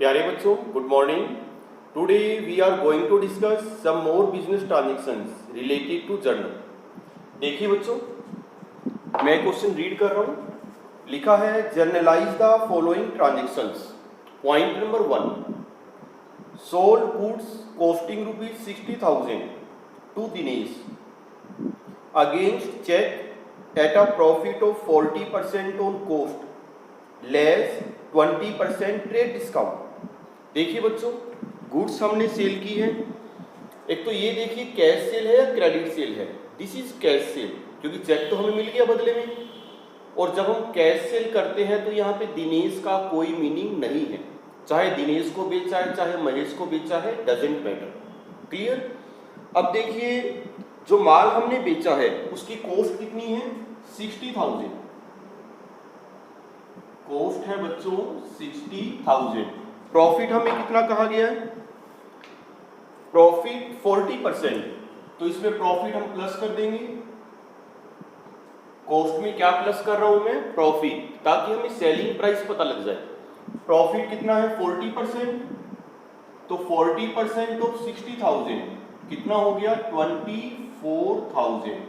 प्यारे बच्चों, good morning. Today we are going to discuss some more business transactions related to journal. देखिए बच्चों, मैं क्वेश्चन रीड कर रहा हूँ। लिखा है journalise the following transactions. Point number 1, sold goods costing ₹60,000 to Dinesh against cheque at a profit of 40% on cost less 20% trade discount. देखिए बच्चों, गुड्स हमने सेल की है। एक तो ये देखिए कैश सेल है या क्रेडिट सेल है। दिस इज कैश सेल, क्योंकि चेक तो हमें मिल गया बदले में। और जब हम कैश सेल करते हैं तो यहाँ पे दिनेश का कोई मीनिंग नहीं है। चाहे दिनेश को बेचा है चाहे महेश को बेचा है, डजेंट मैटर। क्लियर। अब देखिए, जो माल हमने बेचा है उसकी कॉस्ट कितनी है? 60,000। कॉस्ट है बच्चों 60,000। प्रॉफिट हमें कितना कहा गया है? प्रॉफिट 40%। तो इसमें प्रॉफिट हम प्लस कर देंगे। कॉस्ट में क्या प्लस कर रहा हूं मैं? प्रॉफिट, ताकि हमें सेलिंग प्राइस पता लग जाए। प्रॉफिट कितना है? 40%। तो 40% ऑफ 60,000 कितना हो गया? 24,000।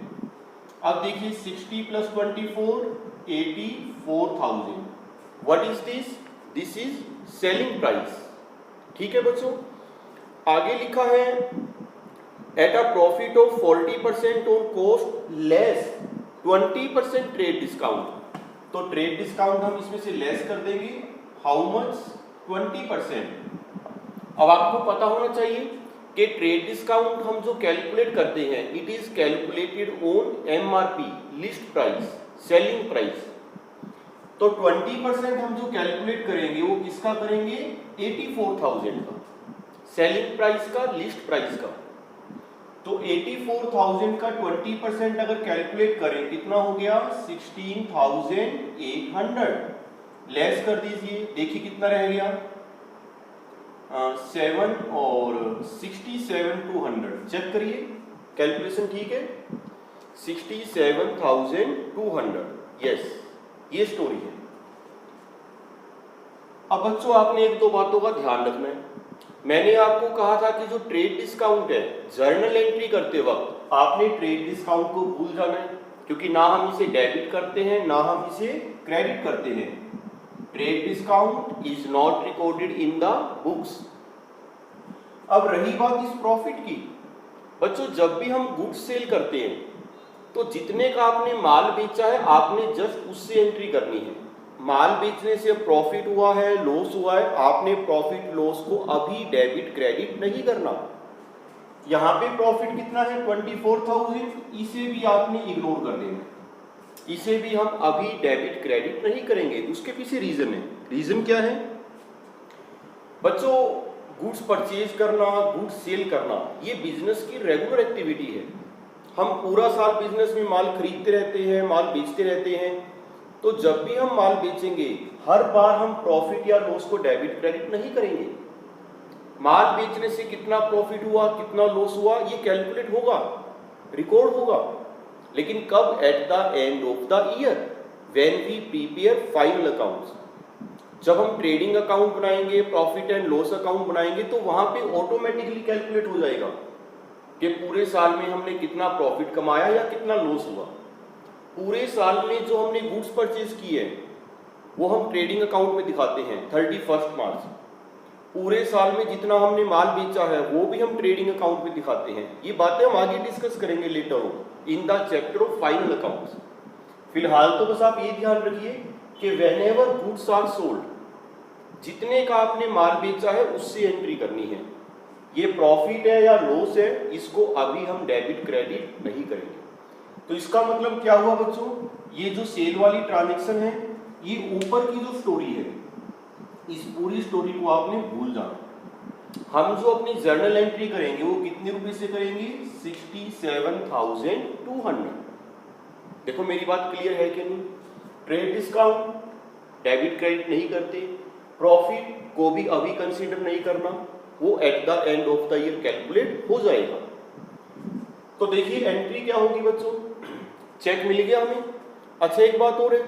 अब देखिए 60 plus 24 84,000। What is this? This is selling price. ठीक है बच्चों। आगे लिखा है eight a profit of 40% on cost less 20% trade discount. तो ट्रेड डिस्काउंट हम इसमें से लेस कर देंगे। How much? 20%। अब आपको पता होना चाहिए कि ट्रेड डिस्काउंट हम जो कैलकुलेट करते हैं, it is calculated on MRP, list price, selling price. तो 20% हम जो कैलकुलेट करेंगे वो किसका करेंगे? 84,000 का, सेलिंग प्राइस का, लिस्ट प्राइस का। तो 84,000 का 20% अगर कैलकुलेट करें कितना हो गया? 16,800। लेस कर दीजिए, देखिए कितना रह गया? 7 और 67,200। चेक करिए, कैलकुलेशन ठीक है? 67,200। यस, ये स्टोरी है। अब बच्चों, आपने एक दो बातों का ध्यान रखना है। मैंने आपको कहा था कि जो ट्रेड डिस्काउंट है, जर्नल एंट्री करते वक्त आपने ट्रेड डिस्काउंट को भूल जाना है, क्योंकि ना हम इसे डेबिट करते हैं ना हम इसे क्रेडिट करते हैं। Trade discount is not recorded in the books. अब रही बात इस प्रॉफिट की, बच्चों जब भी हम गुड्स सेल करते हैं तो जितने का आपने माल बेचा है आपने जस्ट उससे एंट्री करनी है। माल बेचने से प्रॉफिट हुआ है, लॉस हुआ है, आपने प्रॉफिट लॉस को अभी डेबिट क्रेडिट नहीं करना। यहाँ पे प्रॉफिट कितना है? 24,000। इसे भी आपने इग्नोर कर देना। इसे भी हम अभी डेबिट क्रेडिट नहीं करेंगे। उसके पीछे रीजन है। रीजन क्या है बच्चों? गुड्स परचेज करना, गुड्स सेल करना, ये बिजनेस की रेगुलर एक्टिविटी है। हम पूरा साल बिजनेस में माल खरीदते रहते हैं, माल बेचते रहते हैं। तो जब भी हम माल बेचेंगे हर बार हम प्रॉफिट या लॉस को डेबिट क्रेडिट नहीं करेंगे। माल बेचने से कितना प्रॉफिट हुआ, कितना लॉस हुआ, ये कैलकुलेट होगा, रिकॉर्ड होगा। लेकिन कब? At the end of the year, when we prepare final accounts. जब हम ट्रेडिंग अकाउंट बनाएंगे, प्रॉफिट एंड लॉस अकाउंट बनाएंगे, तो वहां पे ऑटोमेटिकली कैलकुलेट हो जाएगा कि पूरे साल में हमने कितना प्रॉफिट कमाया या कितना लॉस हुआ। पूरे साल में जो हमने गुड्स परचेज की है वो हम ट्रेडिंग अकाउंट में दिखाते हैं 31 मार्च। पूरे साल में जितना हमने माल बेचा है वो भी हम ट्रेडिंग अकाउंट में दिखाते हैं। ये बातें हम आगे डिस्कस करेंगे later on in the chapter of final accounts. फिलहाल तो बस आप ये ध्यान रखिए कि व्हेनेवर गुड्स आर सोल्ड, जितने का आपने माल बेचा है उससे एंट्री करनी है। ये प्रॉफिट है या लॉस है, इसको अभी हम डेबिट क्रेडिट नहीं करेंगे। तो इसका मतलब क्या हुआ बच्चों? ये जो सेल वाली ट्रांजैक्शन है, ये ऊपर की जो स्टोरी है, इस पूरी स्टोरी को आपने भूल जाना। हम जो अपनी जर्नल एंट्री करेंगे वो कितने रुपए से करेंगे? 67,200। देखो मेरी बात क्लियर है कि नहीं? ट्रेड डिस्काउंट डेबिट क्रेडिट नहीं करते, प्रॉफिट को भी अभी कंसीडर नहीं करना, वो eight the end of the year calculate हो जाएगा। तो देखिए एंट्री क्या होगी बच्चों? चेक मिल गया हमें। अच्छा एक बात और है,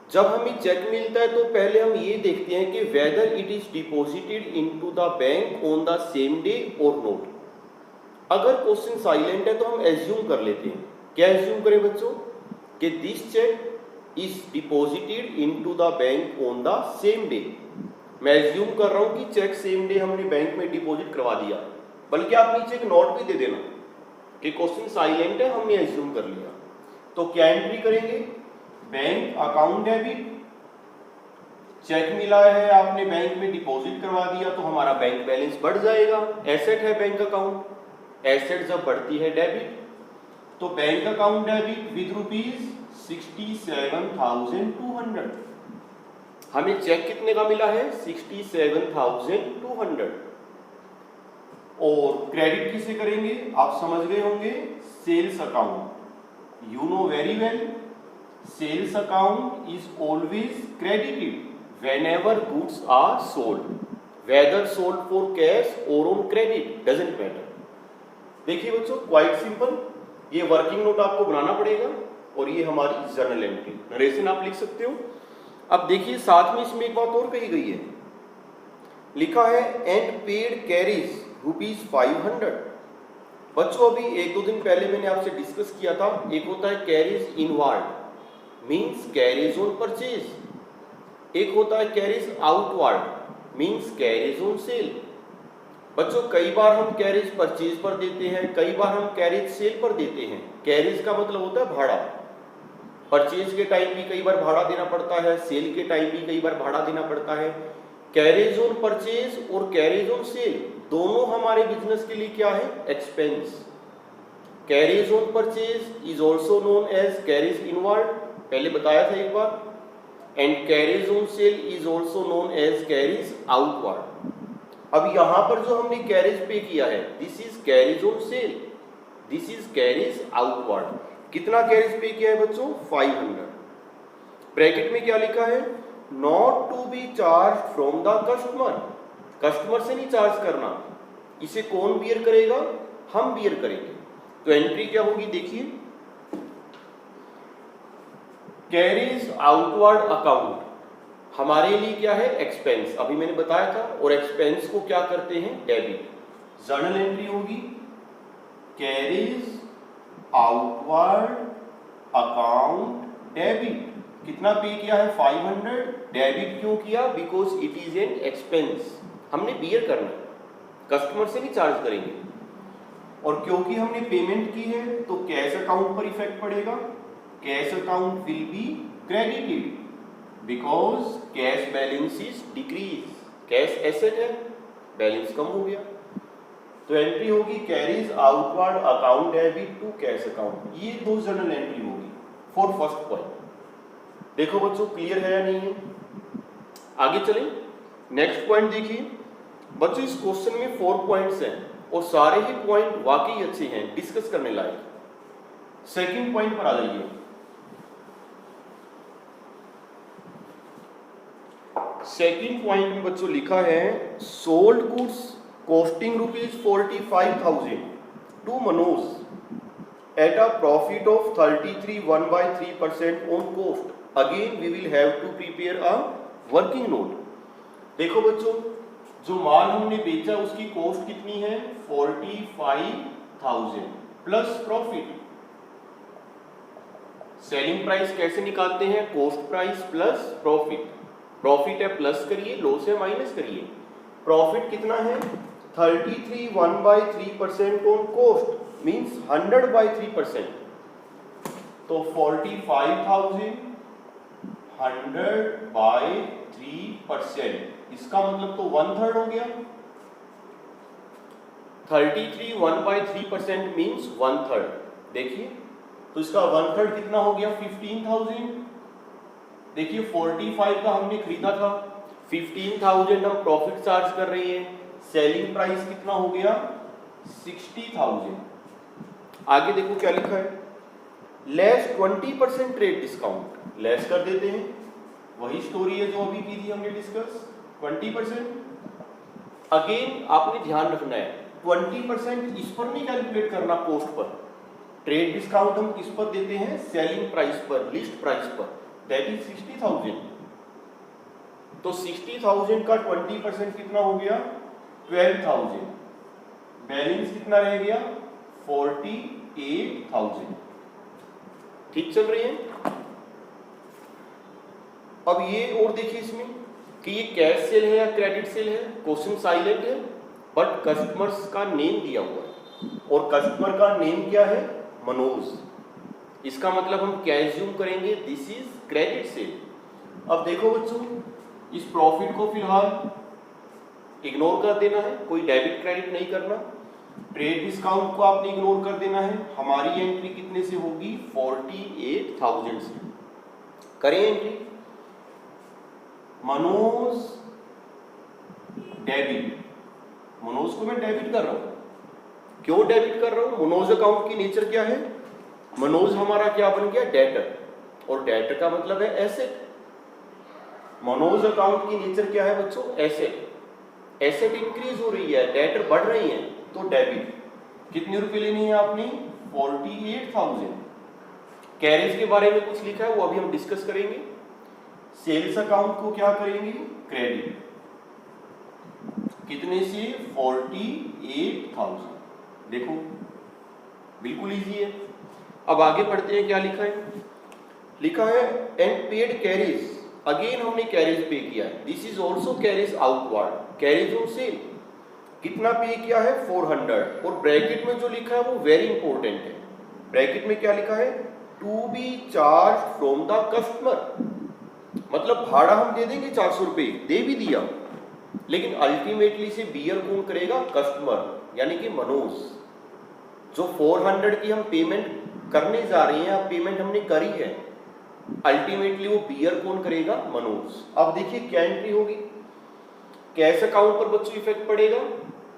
जब हमें चेक मिलता है तो पहले हम ये देखते हैं कि whether it is deposited into the bank on the same day और नोट। अगर क्वेश्चन साइलेंट है तो हम एज्यूम कर लेते हैं। क्या एज्यूम करें बच्चों? कि this cheque is deposited into the bank on the same day. मैं एज्यूम कर रहा हूं कि चेक सेम डे हमने बैंक में डिपॉजिट करवा दिया, बल्कि आप नीचे एक नोट भी दे देना कि क्वेश्चन साइलेंट है, हमने एज्यूम कर लिया। तो क्या एंट्री करेंगे? बैंक अकाउंट डेबिट, चेक मिला है, आपने बैंक में डिपॉजिट करवा दिया तो हमारा बैंक बैलेंस बढ़ जाएगा। एसेट है बैंक अकाउंट, एसेट जब बढ़ती है डेबिट, तो bank account debit with rupees 67,200। हमें चेक कितने का मिला है? 67,200। और क्रेडिट किसे करेंगे? आप समझ गए होंगे, sales account. You know very well, sales account is always credited whenever goods are sold, whether sold for cash or on credit, doesn't matter। देखिए बच्चों, क्वाइट सिंपल। ये वर्किंग नोट आपको बनाना पड़ेगा और ये हमारी जर्नल एंट्री, नरेशन आप लिख सकते हो। अब देखिए साथ में इसमें एक बात और कही गई है, लिखा है एंड पेड कैरीज ₹500। बच्चों अभी एक दो दिन पहले मैंने आपसे डिस्कस किया था, एक होता है carries inward, means carries on purchase, एक होता है carries outward, means carries on sale. बच्चों कई बार हम कैरीज परचेज पर देते हैं, कई बार हम कैरीज सेल पर देते हैं। कैरीज का मतलब होता है भाड़ा, परचेज के टाइम भी कई बार भाड़ा देना पड़ता है, सेल के टाइम भी कई बार भाड़ा देना पड़ता है। कैरेज ऑन परचेज और कैरेज ऑन सेल दोनों हमारे बिजनेस के लिए क्या है? Expense. Carriage on purchase is also known as carriage inward, पहले बताया था एक बार, and carriage on sale is also known as carriage outward. अब यहां पर जो हमने कैरेज पे किया है, this is carriage on sale, this is carriage outward. कितना कैरेज पे किया है बच्चों? 500। ब्रैकेट में क्या लिखा है? Not to be charge from the customer, customer से नहीं चार्ज करना। इसे कौन बियर करेगा? हम बियर करेंगे। तो एंट्री क्या होगी देखिए, कैरीज आउटवर्ड अकाउंट हमारे लिए क्या है? एक्सपेंस, अभी मैंने बताया था। और एक्सपेंस को क्या करते हैं? डेबिट। जर्नल एंट्री होगी कैरीज आउटवर्ड अकाउंट डेबिट। कितना पे किया है? 500। डेबिट क्यों किया? Because it is an expense, हमने बियर करना है, कस्टमर से नहीं चार्ज करेंगे। और क्योंकि हमने पेमेंट की है तो कैश अकाउंट पर इफेक्ट पड़ेगा, cash account will be credited because cash balance is decrease. Cash asset है, बैलेंस कम हो गया। तो एंट्री होगी carriage outward account debit to cash account. ये दो जर्नल एंट्री होगी फॉर फर्स्ट पॉइंट। देखो बच्चों क्लियर है या नहीं है? आगे चलें, नेक्स्ट पॉइंट देखिए बच्चों। इस क्वेश्चन में 4 पॉइंट्स हैं और सारे ही पॉइंट वाकई अच्छे हैं, डिस्कस करने लायक। सेकंड पॉइंट पर आ जाइए। सेकंड पॉइंट में बच्चों लिखा है sold goods costing ₹45,000 to Manoj at a profit of 33.13% on cost. Again we will have to prepare a working note. देखो बच्चों, जो माल हमने बेचा उसकी कॉस्ट कितनी है? 45,000 प्लस प्रॉफिट। सेलिंग प्राइस कैसे निकालते हैं? Cost price plus profit. Profit है प्लस करिए, लॉस है माइनस करिए। प्रॉफिट कितना है? 33.13% ऑन कॉस्ट मींस 100/3%। तो 45,000 100/3%, इसका मतलब तो 1/3 हो गया। 33 1/3% मींस 1/3। देखिए तो इसका 1/3 कितना हो गया? 15,000। देखिए 45 का हमने खरीदा था, 15,000 हम प्रॉफिट चार्ज कर रहे हैं। सेलिंग प्राइस कितना हो गया? 60,000। आगे देखो क्या लिखा है, लेस 20% ट्रेड डिस्काउंट। लेस कर देते हैं, वही स्टोरी है जो अभी की थी हमने डिस्कस, 20%। अगेन आपने ध्यान रखना है 20% इस पर नहीं कैलकुलेट करना, कॉस्ट पर। ट्रेड डिस्काउंट हम किस पर देते हैं? सेलिंग प्राइस पर, लिस्ट प्राइस पर। That is 60,000। तो 60,000 का 20% कितना हो गया 12,000। बैलेंस कितना रह गया 48,000। ठीक चल रही है। अब ये और देखिए इसमें कि ये कैश सेल है या क्रेडिट सेल है, क्वेश्चन साइलेंट है बट कस्टमर्स का नेम दिया हुआ है और कस्टमर का नेम क्या है मनोज। इसका मतलब हम क्या एज्यूम करेंगे दिस इज क्रेडिट सेल। अब देखो बच्चों इस प्रॉफिट को फिलहाल इग्नोर कर देना है, कोई डेबिट क्रेडिट नहीं करना। ट्रेड डिस्काउंट को आपने इग्नोर कर देना है। हमारी एंट्री कितने से होगी 48,000 से। करें एंट्री मनोज डेबिट। मनोज को मैं डेबिट कर रहा हूं। क्यों डेबिट कर रहा हूं? मनोज अकाउंट की नेचर क्या है? मनोज हमारा क्या बन गया डेटर और डेटर का मतलब है एसेट। मनोज अकाउंट की नेचर क्या है बच्चों एसेट। एसेट इंक्रीज हो रही है डेटर बढ़ रही है तो डेबिट। कितने रुपए लेने हैं आपने 48,000। कैरेज के बारे में कुछ लिखा है वो अभी हम डिस्कस करेंगे। सेल्स अकाउंट को क्या करेंगे क्रेडिट। कितने से 48,000। देखो बिल्कुल इजी है। अब आगे पढ़ते हैं क्या लिखा है। लिखा है एंड पेड कैरेज। अगेन हमने कैरेज पे किया है। This is also carriage outward. Carriage on cell कितना पे किया है 400 और ब्रैकेट में जो लिखा है वो वेरी इंपॉर्टेंट है। ब्रैकेट में क्या लिखा है to be charge from the customer. मतलब भाड़ा हम दे देंगे 400 रुपए, दे भी दिया, लेकिन अल्टीमेटली से बियर कौन करेगा कस्टमर यानी कि मनोज। जो 400 की हम पेमेंट करने जा रहे हैं, अब पेमेंट हमने करी है, अल्टीमेटली वो बियर कौन करेगा मनोज। अब देखिए क्या एंट्री होगी। कैश अकाउंट पर बच्चों इफेक्ट पड़ेगा,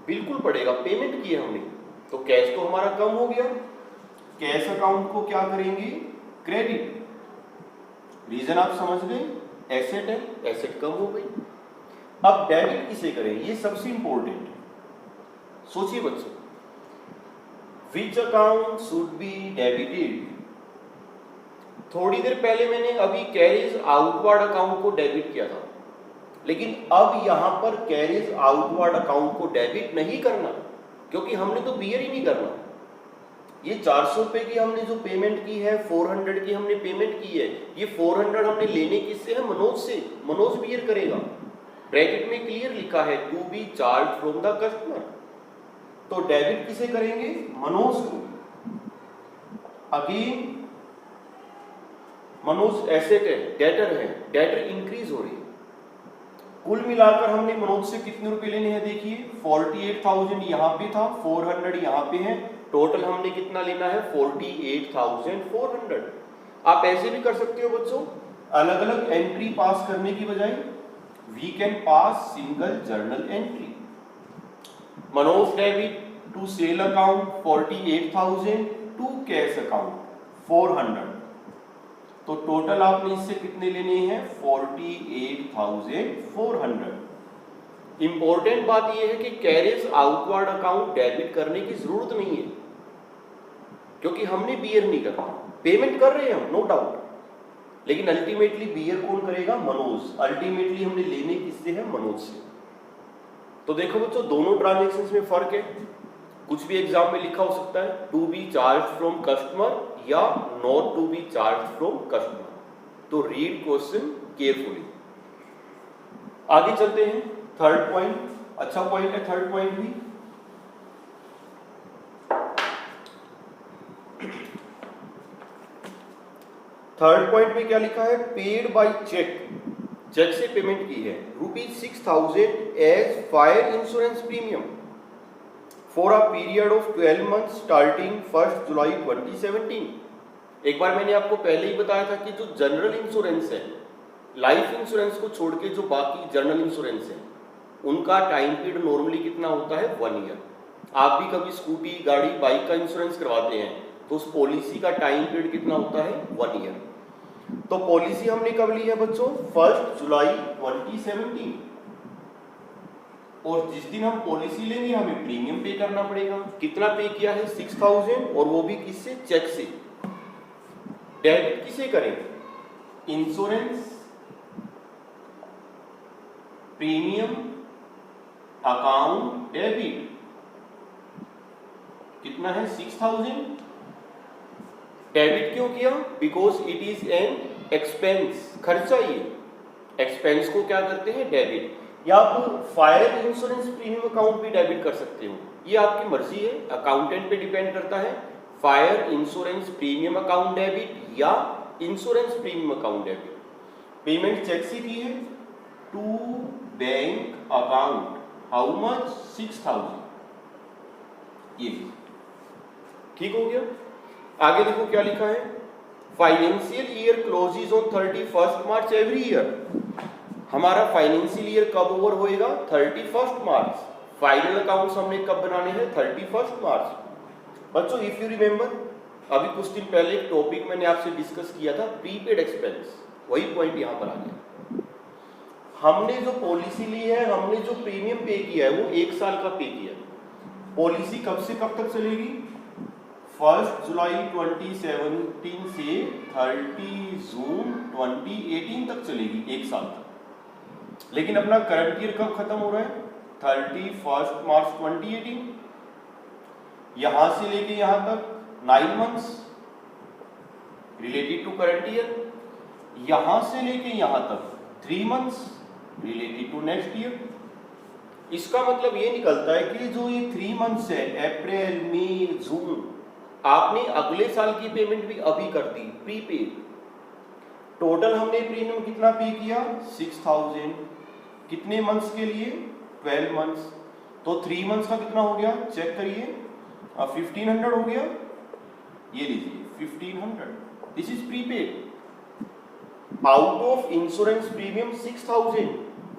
बिल्कुल पड़ेगा, पेमेंट की है हमने तो कैश तो हमारा कम हो गया। कैश अकाउंट को क्या करेंगे क्रेडिट। रीजन आप समझ गए, एसेट है, एसेट कम हो गई। अब डेबिट किसे करें, ये सबसे इंपॉर्टेंट है। सोचिए बच्चों which account should be debited. थोड़ी देर पहले मैंने अभी कैरेज आउटवर्ड अकाउंट को डेबिट किया था, लेकिन अब यहां पर कैरेज आउटवर्ड अकाउंट को डेबिट नहीं करना क्योंकि हमने तो बियर ही नहीं करना। ये 400 रुपए की हमने जो पेमेंट की है 400 की हमने पेमेंट की है, ये 400 हमने लेने किससे है मनोज से। मनोज बियर करेगा। ब्रैकेट में क्लियर लिखा है to be charge from the customer. तो डेबिट किसे करेंगे मनोज को। अगेन मनोज एसेट है, डेटर है, डेटर इंक्रीज हो रही है। कुल मिलाकर हमने मनोज से कितने रुपए लेने हैं देखिए 48,000 यहां पे था, 400 यहां पे है, टोटल हमने कितना लेना है 48,400। आप ऐसे भी कर सकते हो बच्चों, अलग अलग एंट्री पास करने की बजाय we can pass single journal entry. Manoj debit to sale account 48,000 to cash account 400। तो टोटल आपने इससे कितने लेने हैं 48,400। इंपॉर्टेंट बात यह है कि कैरेज आउटवर्ड अकाउंट डेबिट करने की जरूरत नहीं है क्योंकि हमने बियर नहीं करना। पेमेंट कर रहे हैं हम नो डाउट, लेकिन अल्टीमेटली बियर कौन करेगा मनोज। अल्टीमेटली हमने लेने किससे है मनोज से। तो देखो बच्चों दोनों ट्रांजैक्शंस में फर्क है। कुछ भी एग्जाम में लिखा हो सकता है to be charge from customer या not to be charge from customer. तो रीड क्वेश्चन केयरफुली। आगे चलते हैं। थर्ड पॉइंट अच्छा पॉइंट है, थर्ड पॉइंट भी। थर्ड पॉइंट में क्या लिखा है पेड बाय चेक। चेक से पेमेंट की है ₹6,000 as fire insurance premium for a period of 12 months starting 1 जुलाई 2017। एक बार मैंने आपको पहले ही बताया था कि जो जनरल इंश्योरेंस है, लाइफ इंश्योरेंस को छोड़ के जो बाकी जनरल इंश्योरेंस है उनका टाइम पीरियड नॉर्मली कितना होता है 1 ईयर। आप भी कभी स्कूटी गाड़ी बाइक का इंश्योरेंस करवाते हैं तो उस पॉलिसी का टाइम पीरियड कितना होता है 1 ईयर। तो पॉलिसी हमने कब ली है बच्चों 1 जुलाई 2017। और जिस दिन हम पॉलिसी लेंगे हमें प्रीमियम पे करना पड़ेगा। कितना पे किया है 6,000 और वो भी किससे चेक से। डेबिट किसे करें इंश्योरेंस प्रीमियम अकाउंट डेबिट कितना है 6000। डेबिट क्यों किया? Because it is an expense, खर्चा। ये एक्सपेंस को क्या करते हैं? डेबिट। या आप फायर इंश्योरेंस प्रीमियम अकाउंट भी डेबिट कर सकते हो, ये आपकी मर्जी है, अकाउंटेंट पे डिपेंड करता है। Fire insurance premium account debit या insurance premium account debit. Payment cheque से की है to bank account, how much 6000, ये ठीक हो गया। आगे देखो क्या लिखा है, financial year closes on 31 March every year. हमारा फाइनेंशियल ईयर कब ओवर होएगा? 31 मार्च। फाइनल अकाउंट्स हमने कब बनाने हैं? 31 मार्च। बच्चों इफ यू रिमेंबर, अभी कुछ दिन पहले एक टॉपिक मैंने आपसे डिस्कस किया था, प्रीपेड एक्सपेंस, वही पॉइंट यहां पर आ गया। हमने जो पॉलिसी ली है, हमने जो प्रीमियम पे किया है वो 1 साल का पे किया है। पॉलिसी कब से कब तक चलेगी? 1 जुलाई 2017 से 30 जून 2018 तक चलेगी, 1 साल तक। लेकिन अपना करंट ईयर कब खत्म हो रहा है? 31 मार्च 2018। यहां से लेके यहां तक 9 months related to current year, यहां से लेके यहां तक 3 months related to next year. इसका मतलब ये निकलता है कि जो ये 3 मंथ्स है, अप्रैल मई जून, आपने अगले साल की पेमेंट भी अभी कर दी, प्रीपेड। टोटल हमने प्रीमियम कितना पे किया? 6000। कितने मंथ्स के लिए? 12 मंथ्स। तो 3 मंथ्स का कितना हो गया? चेक करिए, 1500 हो गया। ये लीजिए 1500, this is prepaid. Out of insurance premium 6000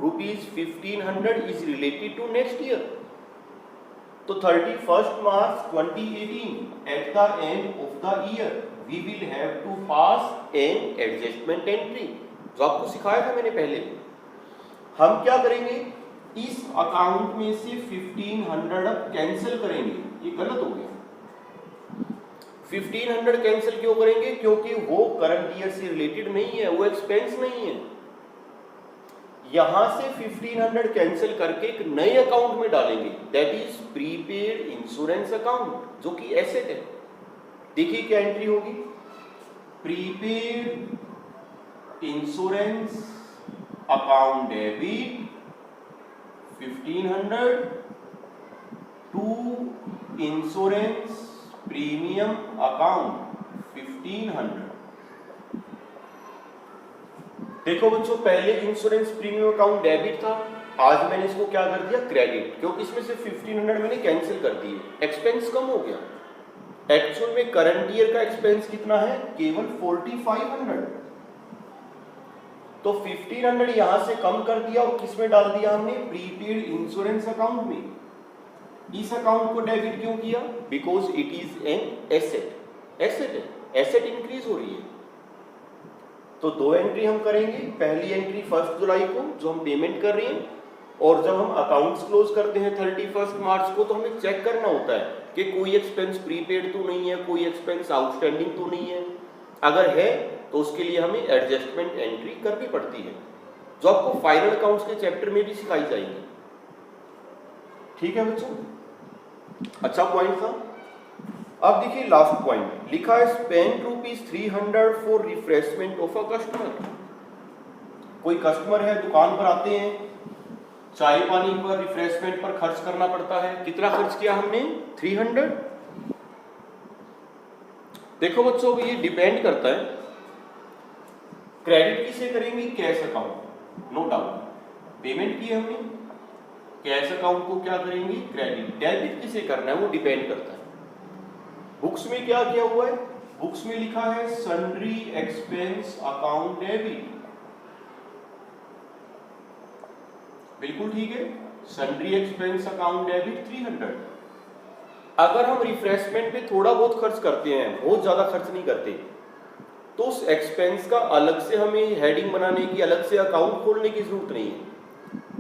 rupees 1500 is related to next year. तो 31 March 2018 at the end of the year we will have to pass an adjustment entry, जो आपको सिखाया था मैंने पहले। हम क्या करेंगे? इस अकाउंट में से 1500 अब कैंसिल करेंगे। ये गलत हो गया। 1500 कैंसिल क्यों करेंगे? क्योंकि वो करंट ईयर से रिलेटेड नहीं है, वो एक्सपेंस नहीं है। यहां से 1500 कैंसिल करके एक नए अकाउंट में डालेंगे, that is prepaid insurance account, जो कि एसेट है। देखिए क्या एंट्री होगी, prepaid insurance account debit 1500 to insurance premium account 1500। देखो बच्चों, पहले इंश्योरेंस प्रीमियम अकाउंट डेबिट था, आज मैंने इसको क्या कर दिया? क्रेडिट, क्योंकि इसमें से 1500 मैंने कैंसिल कर दिए, एक्सपेंस कम हो गया। एक्चुअल में करंट ईयर का एक्सपेंस कितना है? केवल 4500। तो 1500 यहां से कम कर दिया और किस में डाल दिया हमने? प्रीपेड इंश्योरेंस अकाउंट में। इस अकाउंट को डेबिट क्यों किया? Because it is an asset. Asset है, एसेट इंक्रीज हो रही है। तो 2 एंट्री हम करेंगे। पहली एंट्री 1 जुलाई को, जो हम पेमेंट कर रहे हैं, और जब हम अकाउंट्स क्लोज करते हैं 31 मार्च को, तो हमें चेक करना होता है कि कोई एक्सपेंस प्रीपेड तो नहीं है, कोई एक्सपेंस आउटस्टैंडिंग तो नहीं है। अगर है तो उसके लिए हमें एडजस्टमेंट एंट्री करनी पड़ती है, जो आपको फाइनल अकाउंट्स के चैप्टर में भी सिखाई जाएगी। ठीक है बच्चों, अच्छा पॉइंट था। अब देखिए लास्ट पॉइंट लिखा है, spend ₹300 for refreshment of a customer. कोई कस्टमर है, दुकान पर आते हैं, चाय पानी पर, रिफ्रेशमेंट पर खर्च करना पड़ता है। कितना खर्च किया हमने? 300। देखो बच्चों, ये डिपेंड करता है, क्रेडिट किसे करेंगे? Cash account, no doubt. Payment की हमने, कैश अकाउंट को क्या करेंगे? क्रेडिट। डेबिट किसे करना है? वो डिपेंड करता है। बुक्स में क्या किया हुआ है? बुक्स में लिखा है सन्ड्री एक्सपेंस अकाउंट डेबिट। बिल्कुल ठीक है, सन्ड्री एक्सपेंस अकाउंट डेबिट 300। अगर हम रिफ्रेशमेंट पे थोड़ा बहुत खर्च करते हैं, बहुत ज्यादा खर्च नहीं करते, तो उस एक्सपेंस का अलग से हमें हेडिंग बनाने की, अलग से अकाउंट खोलने की जरूरत नहीं है।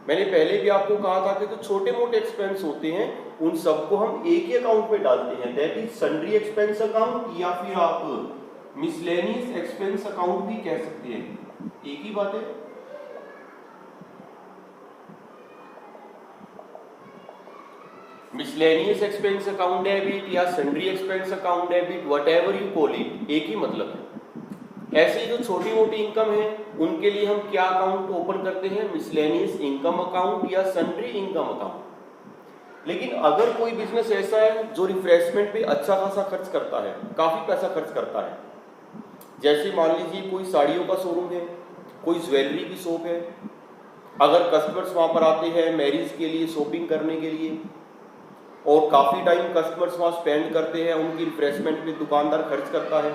मैंने पहले भी आपको कहा था कि जो छोटे मोटे एक्सपेंस होते हैं उन सबको हम एक ही अकाउंट में डालते हैं, that is sundry expense account, या फिर आप मिसलेनियस एक्सपेंस अकाउंट भी कह सकते हैं, एक ही बात है। मिसलेनियस एक्सपेंस अकाउंट डेबिट या sundry expense account debit, whatever you call it, एक ही मतलब है। ऐसे जो छोटी मोटी इनकम है उनके लिए हम क्या अकाउंट ओपन करते हैं, मिसलेनियस इनकम अकाउंट या सन्ड्री इनकम अकाउंट। लेकिन अगर कोई बिजनेस ऐसा है जो रिफ्रेशमेंट पे अच्छा खासा खर्च करता है, काफी पैसा खर्च करता है, जैसे मान लीजिए कोई साड़ियों का शोरूम है, कोई ज्वेलरी की शॉप है, अगर कस्टमर्स वहां पर आते हैं मैरिज के लिए शॉपिंग करने के लिए और काफ़ी टाइम कस्टमर्स वहाँ स्पेंड करते हैं, उनकी रिफ्रेशमेंट पे दुकानदार खर्च करता है,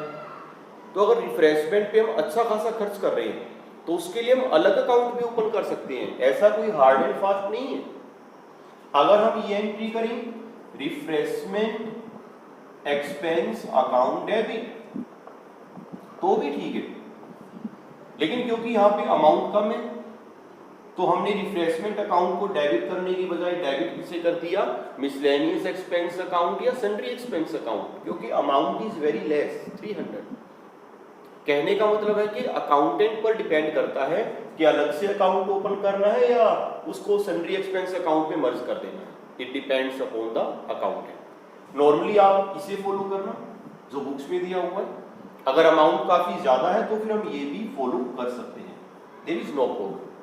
तो अगर रिफ्रेशमेंट पे हम अच्छा खासा खर्च कर रहे हैं तो उसके लिए हम अलग अकाउंट भी ओपन कर सकते हैं, ऐसा कोई हार्ड एंड फास्ट नहीं है। अगर हम ये एंट्री करें रिफ्रेशमेंट एक्सपेंस अकाउंट डेबिट तो भी ठीक है, लेकिन क्योंकि यहाँ पे अमाउंट कम है तो हमने रिफ्रेशमेंट अकाउंट को डेबिट करने की बजाय डेबिट किसे कर दिया, मिसलेनियस एक्सपेंस अकाउंट या सन्ड्री एक्सपेंस अकाउंट, क्योंकि अमाउंट इज वेरी लेस 300। कहने का मतलब है कि अकाउंटेंट पर डिपेंड करता है कि अलग से अकाउंट ओपन करना है या उसको सन्ड्री एक्सपेंस अकाउंट में मर्ज कर देना है। It depends upon the accountant. Normally आप इसे फॉलो करना जो बुक्स में दिया हुआ है, अगर अमाउंट काफी ज्यादा है तो फिर हम ये भी फॉलो कर सकते हैं, देयर इज नो प्रॉब्लम।